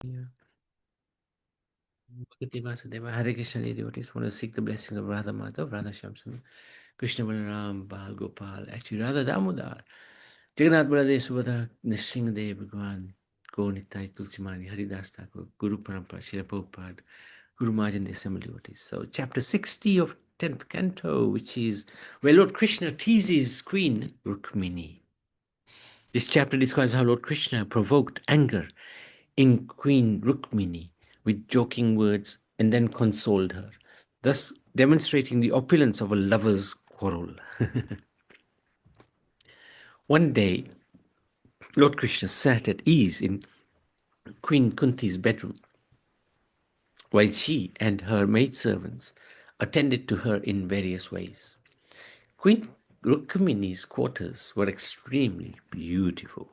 Yeah. Bhagavate Vasudeva, Hare Krishna devotees want to seek the blessings of Radha Madhav, Radha Shamsundar, Krishna Balaram, Bal Gopal, actually Radha Damodar, Jagannath Baladev Subhadra, Nrsimhadev Bhagwan, Gaur Nitai, Tulsimani, Haridas Thakur, Guru Parampara, Srila Prabhupada, Guru Maharaj and the assembled devotees. So chapter 60 of 10th Canto, which is where Lord Krishna teases Queen Rukmini. This chapter describes how Lord Krishna provoked anger in Queen Rukmini with joking words and then consoled her, thus demonstrating the opulence of a lover's quarrel. One day, Lord Krishna sat at ease in Queen Kunti's bedroom, while she and her maidservants attended to her in various ways. Queen Rukmini's quarters were extremely beautiful.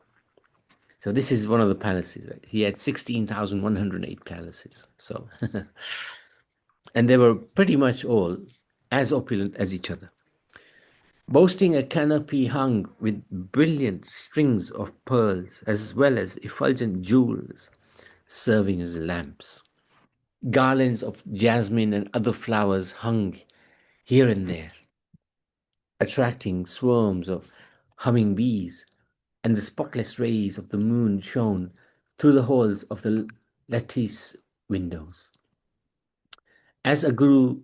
So this is one of the palaces, right? He had 16,108 palaces. So, and they were pretty much all as opulent as each other, boasting a canopy hung with brilliant strings of pearls as well as effulgent jewels serving as lamps. Garlands of jasmine and other flowers hung here and there, attracting swarms of humming bees, and the spotless rays of the moon shone through the holes of the lattice windows. As a guru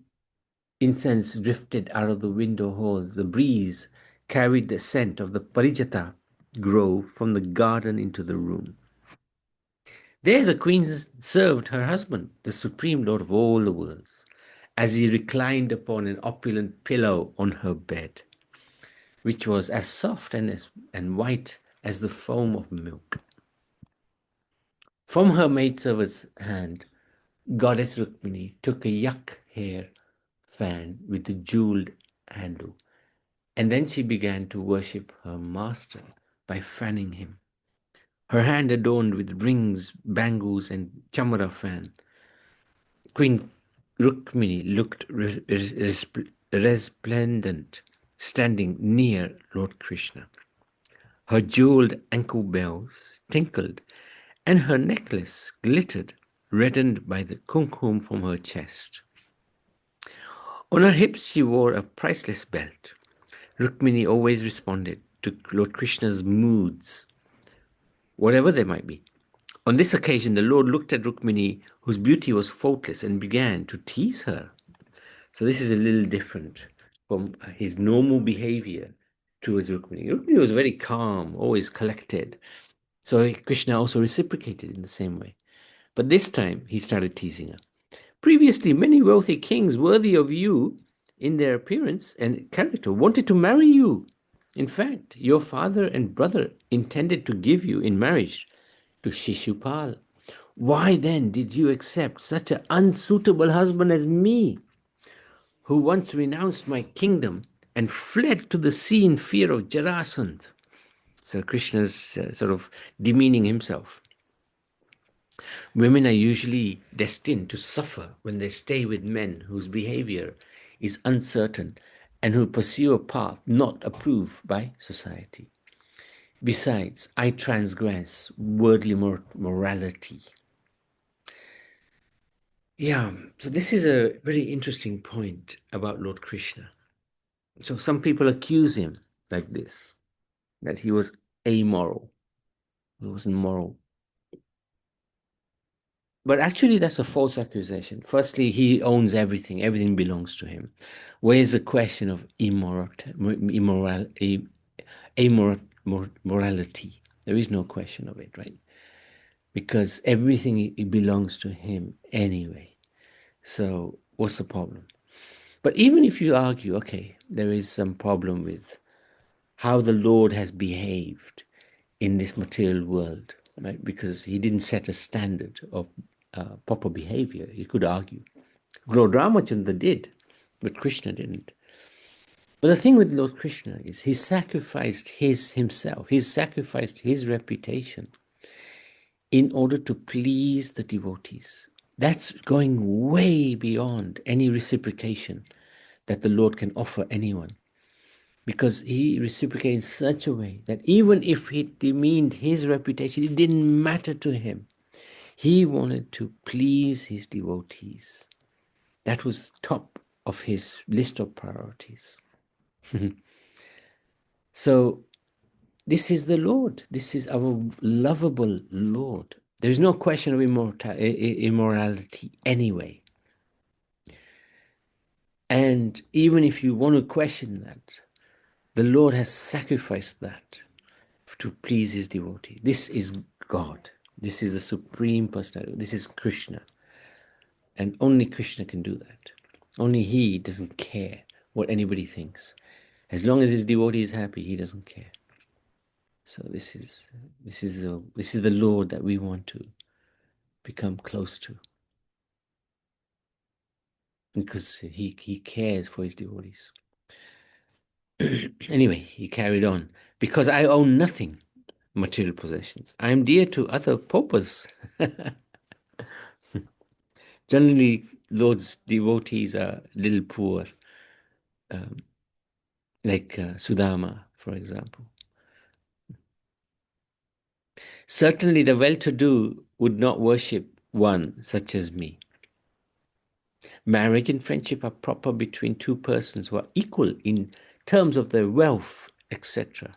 incense drifted out of the window holes, the breeze carried the scent of the parijata grove from the garden into the room. There the queen served her husband, the supreme lord of all the worlds, as he reclined upon an opulent pillow on her bed, which was as soft and white as the foam of milk. From her maidservant's hand, Goddess Rukmini took a yak hair fan with a jeweled handle, and then she began to worship her master by fanning him. Her hand adorned with rings, bangles, and chamara fan. Queen Rukmini looked resplendent, standing near Lord Krishna. Her jeweled ankle bells tinkled, and her necklace glittered, reddened by the kumkum from her chest. On her hips she wore a priceless belt. Rukmini always responded to Lord Krishna's moods, whatever they might be. On this occasion, the Lord looked at Rukmini, whose beauty was faultless, and began to tease her. So this is a little different from his normal behavior towards Rukmini. Rukmini was very calm, always collected. So Krishna also reciprocated in the same way. But this time, he started teasing her. Previously, many wealthy kings worthy of you in their appearance and character wanted to marry you. In fact, your father and brother intended to give you in marriage to Shishupal. Why then did you accept such an unsuitable husband as me, who once renounced my kingdom and fled to the sea in fear of Jarasandh? So Krishna's sort of demeaning himself. Women are usually destined to suffer when they stay with men whose behavior is uncertain and who pursue a path not approved by society. Besides, I transgress worldly morality. Yeah, so this is a very interesting point about Lord Krishna. So some people accuse him like this, that he was amoral, he wasn't moral. But actually, that's a false accusation. Firstly, he owns everything, everything belongs to him. Where's the question of amorality? There is no question of it, right? Because everything it belongs to him anyway. So, what's the problem? But even if you argue, okay, there is some problem with how the Lord has behaved in this material world, right? Because he didn't set a standard of proper behavior. You could argue. Lord Ramachandra did, but Krishna didn't. But the thing with Lord Krishna is he sacrificed himself, he sacrificed his reputation in order to please the devotees. That's going way beyond any reciprocation that the Lord can offer anyone. Because he reciprocated in such a way that even if he demeaned his reputation, it didn't matter to him. He wanted to please his devotees. That was top of his list of priorities. So this is the Lord. This is our lovable Lord. There is no question of immorality anyway. And even if you want to question that, the Lord has sacrificed that to please his devotee. This is God. This is the Supreme Personality. This is Krishna. And only Krishna can do that. Only he doesn't care what anybody thinks. As long as his devotee is happy, he doesn't care. So this is the Lord that we want to become close to, because he cares for his devotees. Anyway, he carried on. Because I own nothing, material possessions, I am dear to other paupers. Generally, Lord's devotees are little poor, like Sudama, for example. Certainly, the well-to-do would not worship one such as me. Marriage and friendship are proper between two persons who are equal in terms of their wealth, etc.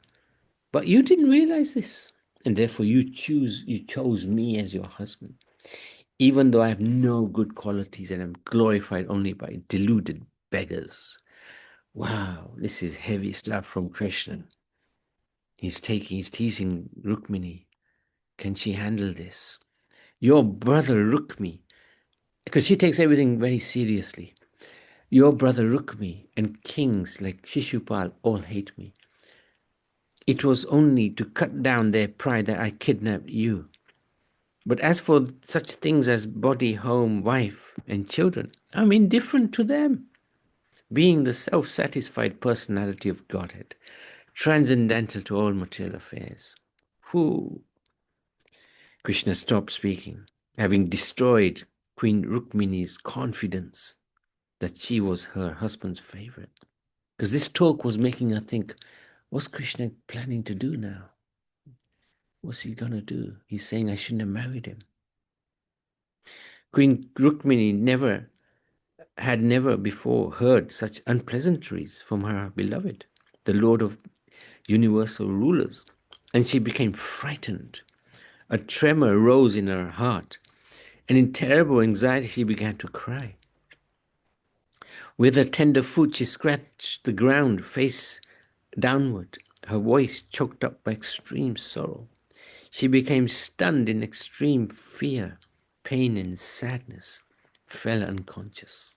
But you didn't realize this, and therefore you chose me as your husband, even though I have no good qualities and am glorified only by deluded beggars. Wow, this is heavy stuff from Krishna. He's teasing Rukmini. Can she handle this? Your brother Rukmi, because she takes everything very seriously. Your brother Rukmi and kings like Shishupal all hate me. It was only to cut down their pride that I kidnapped you. But as for such things as body, home, wife, and children, I'm indifferent to them, being the self-satisfied personality of Godhead, transcendental to all material affairs. Who? Krishna stopped speaking, having destroyed Queen Rukmini's confidence that she was her husband's favorite. Because this talk was making her think, what's Krishna planning to do now? What's he going to do? He's saying I shouldn't have married him. Queen Rukmini had never before heard such unpleasantries from her beloved, the Lord of universal rulers, and she became frightened. A tremor rose in her heart, and in terrible anxiety she began to cry. With her tender foot she scratched the ground face downward, her voice choked up by extreme sorrow. She became stunned in extreme fear, pain, and sadness, fell unconscious.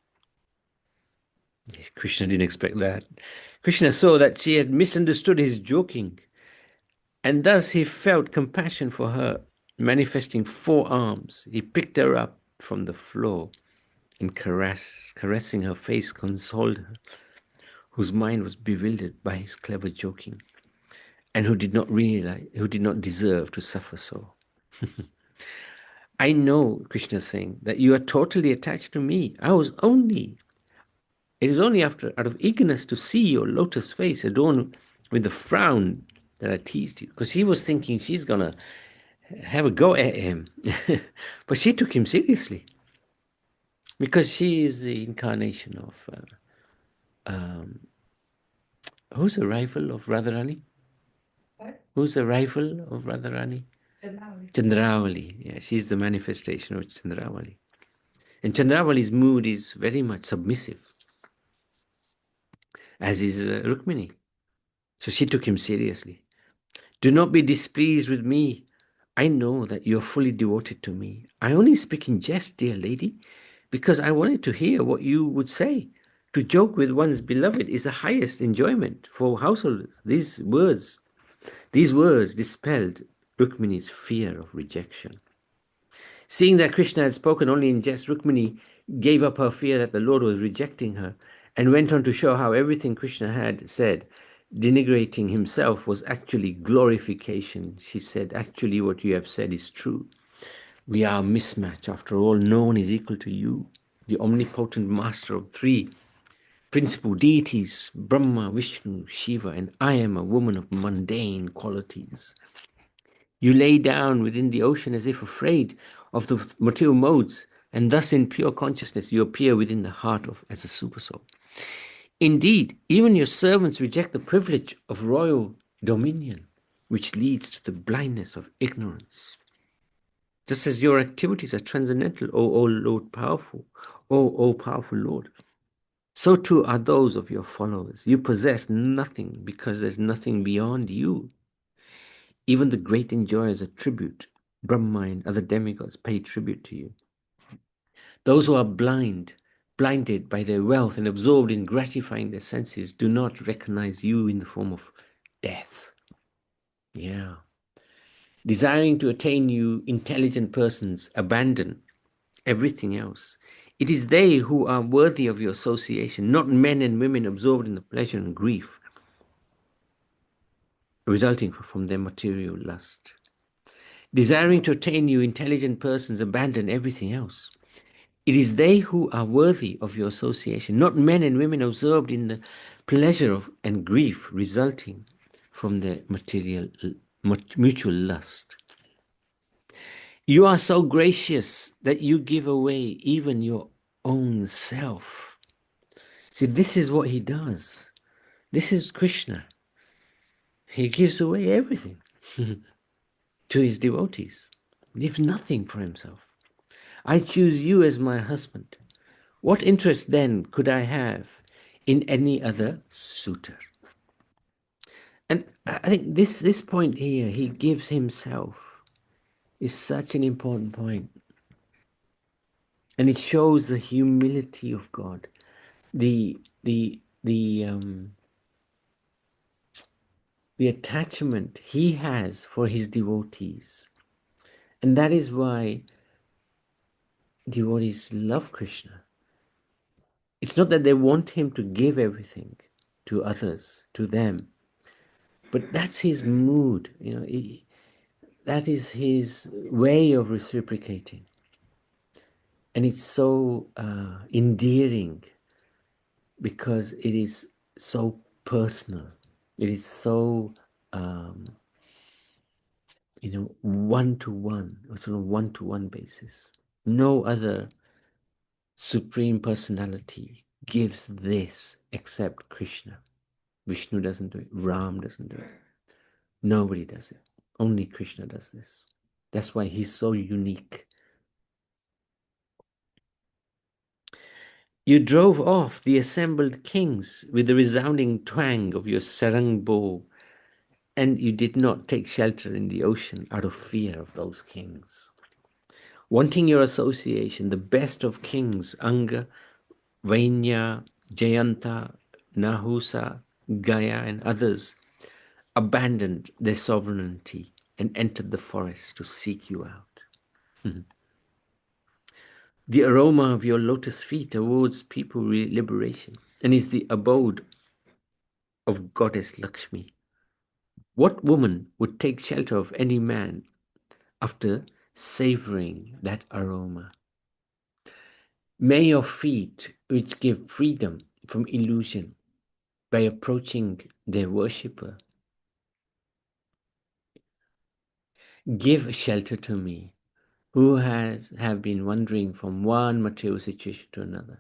Krishna didn't expect that. Krishna saw that she had misunderstood his joking, and thus he felt compassion for her. Manifesting 4 arms, he picked her up from the floor and caressing her face, consoled her, whose mind was bewildered by his clever joking, and who did not deserve to suffer so. I know, Krishna is saying, that you are totally attached to me. It is only out of eagerness to see your lotus face adorned with the frown that I teased you. Because he was thinking she's going to have a go at him. But she took him seriously. Because she is the incarnation of... who's the rival of Radharani? What? Who's the rival of Radharani? Chandravali. Yeah, she's the manifestation of Chandravali. And Chandravali's mood is very much submissive, as is Rukmini. So she took him seriously. Do not be displeased with me. I know that you're fully devoted to me. I only speak in jest, dear lady, because I wanted to hear what you would say. To joke with one's beloved is the highest enjoyment for householders. These words dispelled Rukmini's fear of rejection. Seeing that Krishna had spoken only in jest, Rukmini gave up her fear that the Lord was rejecting her and went on to show how everything Krishna had said, denigrating himself, was actually glorification. She said, actually what you have said is true. We are a mismatch. After all, no one is equal to you, the omnipotent master of 3 principal deities, Brahma, Vishnu, Shiva, and I am a woman of mundane qualities. You lay down within the ocean as if afraid. of the material modes, and thus in pure consciousness you appear within the heart of as a supersoul. Indeed, even your servants reject the privilege of royal dominion, which leads to the blindness of ignorance. Just as your activities are transcendental, O Lord powerful, O powerful Lord, so too are those of your followers. You possess nothing because there's nothing beyond you. Even the great enjoyers of tribute, Brahma and other demigods, pay tribute to you. Those who are blinded by their wealth and absorbed in gratifying their senses, do not recognize you in the form of death. Yeah. Desiring to attain you, intelligent persons abandon everything else. It is they who are worthy of your association, not men and women absorbed in the pleasure and grief resulting from their material lust. Desiring to attain you, intelligent persons abandon everything else. It is they who are worthy of your association, not men and women absorbed in the pleasure of and grief resulting from their material mutual lust. You are so gracious that you give away even your own self. See, this is what he does. This is Krishna. He gives away everything to his devotees. Leaves nothing for himself. I choose you as my husband. What interest then could I have in any other suitor? And I think this point here, he gives himself, is such an important point. And it shows the humility of God, the attachment he has for his devotees. And that is why devotees love Krishna. It's not that they want him to give everything to others, to them, but that's his mood. That is his way of reciprocating. And it's so endearing because it is so personal. It is so, one-to-one, or sort of one-to-one basis. No other Supreme Personality gives this except Krishna. Vishnu doesn't do it. Ram doesn't do it. Nobody does it. Only Krishna does this. That's why he's so unique. You drove off the assembled kings with the resounding twang of your sarang bow, and you did not take shelter in the ocean out of fear of those kings. Wanting your association, the best of kings, Anga, Vainya, Jayanta, Nahusa, Gaya, and others, abandoned their sovereignty and entered the forest to seek you out. The aroma of your lotus feet awards people liberation and is the abode of goddess Lakshmi. What woman would take shelter of any man after savoring that aroma? May your feet, which give freedom from illusion by approaching their worshipper, give shelter to me, who have been wandering from one material situation to another.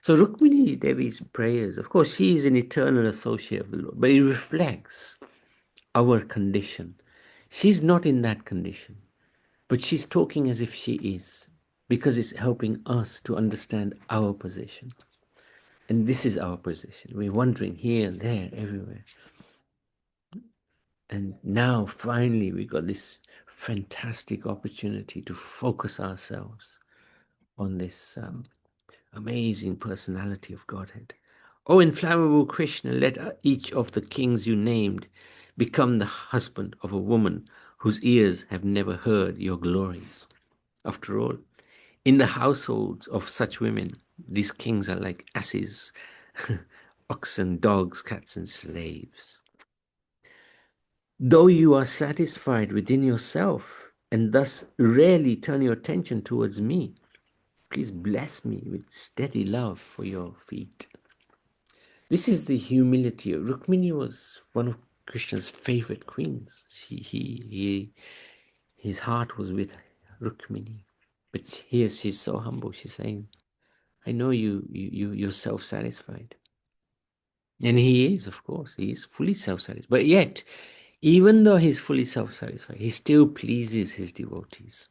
So Rukmini Devi's prayers, of course, she is an eternal associate of the Lord, but it reflects our condition. She's not in that condition, but she's talking as if she is, because it's helping us to understand our position. And this is our position. We're wandering here, there, everywhere. And now, finally, we got this fantastic opportunity to focus ourselves on this amazing personality of Godhead. O inflammable Krishna, let each of the kings you named become the husband of a woman whose ears have never heard your glories. After all, in the households of such women, these kings are like asses, oxen, dogs, cats, and slaves. Though you are satisfied within yourself and thus rarely turn your attention towards me, please bless me with steady love for your feet. This is the humility. Rukmini was one of Krishna's favorite queens. His heart was with Rukmini. But here she's so humble. She's saying, I know you're self-satisfied. And he is, of course, he is fully self-satisfied. But yet, even though he's fully self-satisfied, he still pleases his devotees.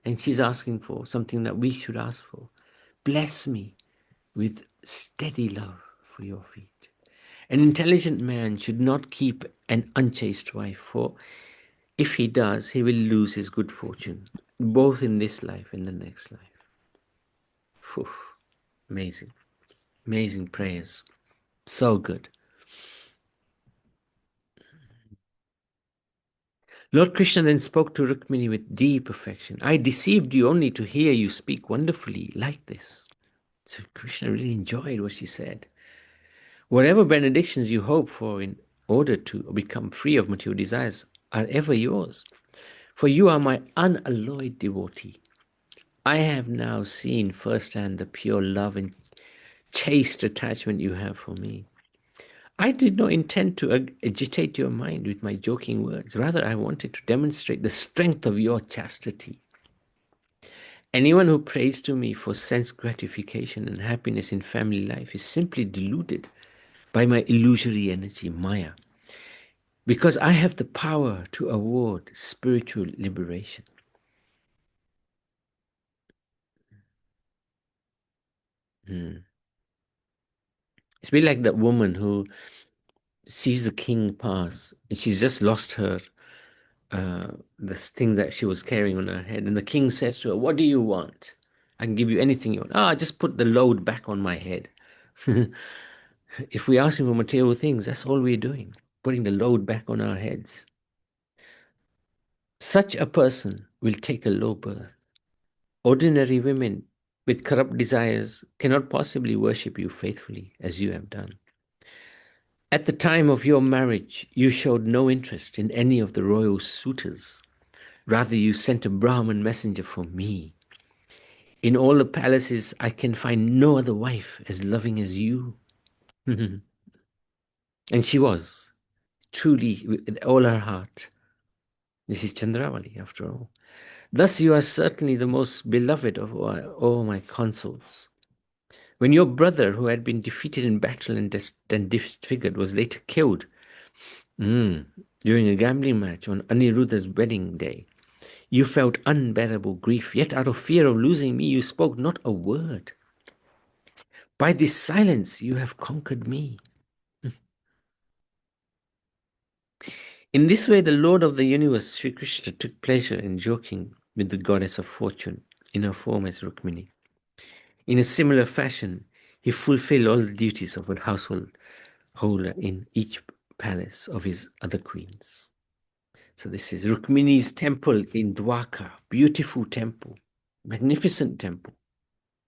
And she's asking for something that we should ask for. Bless me with steady love for your feet. An intelligent man should not keep an unchaste wife, for if he does, he will lose his good fortune, both in this life and the next life. Whew. Amazing, amazing prayers. So good. Lord Krishna then spoke to Rukmini with deep affection. I deceived you only to hear you speak wonderfully like this. So Krishna really enjoyed what she said. Whatever benedictions you hope for in order to become free of material desires are ever yours. For you are my unalloyed devotee. I have now seen firsthand the pure love and chaste attachment you have for me. I did not intend to agitate your mind with my joking words. Rather, I wanted to demonstrate the strength of your chastity. Anyone who prays to me for sense gratification and happiness in family life is simply deluded by my illusory energy, Maya, because I have the power to award spiritual liberation. It's a bit like that woman who sees the king pass and she's just lost her this thing that she was carrying on her head, and the king says to her, what do you want? I can give you anything you want. Just put the load back on my head. If we ask him for material things, that's all we're doing, putting the load back on our heads. Such a person will take a low birth. Ordinary women with corrupt desires cannot possibly worship you faithfully as you have done. At the time of your marriage, you showed no interest in any of the royal suitors. Rather, you sent a Brahmin messenger for me. In all the palaces, I can find no other wife as loving as you. And she was, truly, with all her heart. This is Chandravali, after all. Thus, you are certainly the most beloved of all my consorts. When your brother, who had been defeated in battle and disfigured, was later killed during a gambling match on Aniruddha's wedding day, you felt unbearable grief, yet out of fear of losing me, you spoke not a word. By this silence, you have conquered me. In this way, the Lord of the universe, Sri Krishna, took pleasure in joking with the goddess of fortune in her form as Rukmini. In a similar fashion, he fulfilled all the duties of a household holder in each palace of his other queens. So this is Rukmini's temple in Dwarka, beautiful temple, magnificent temple.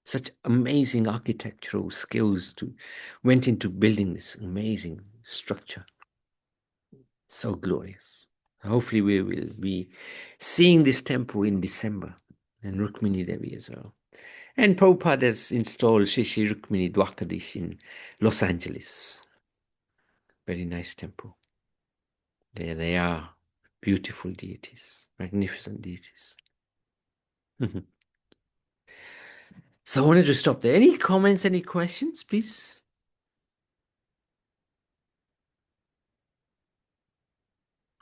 Such amazing architectural skills went into building this amazing structure. So glorious. Hopefully we will be seeing this temple in December, and Rukmini Devi as well. And Prabhupada has installed Shri Shri Rukmini Dwakadish in Los Angeles. Very nice temple. There they are. Beautiful deities, magnificent deities. So I wanted to stop there. Any comments, any questions, please?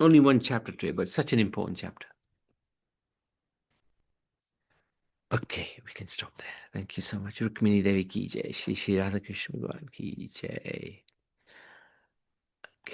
Only one chapter today, but such an important chapter. Okay, we can stop there. Thank you so much. Rukmini Devi ki jai. Shri Shri Radha Krishna Bhagavan ki jai.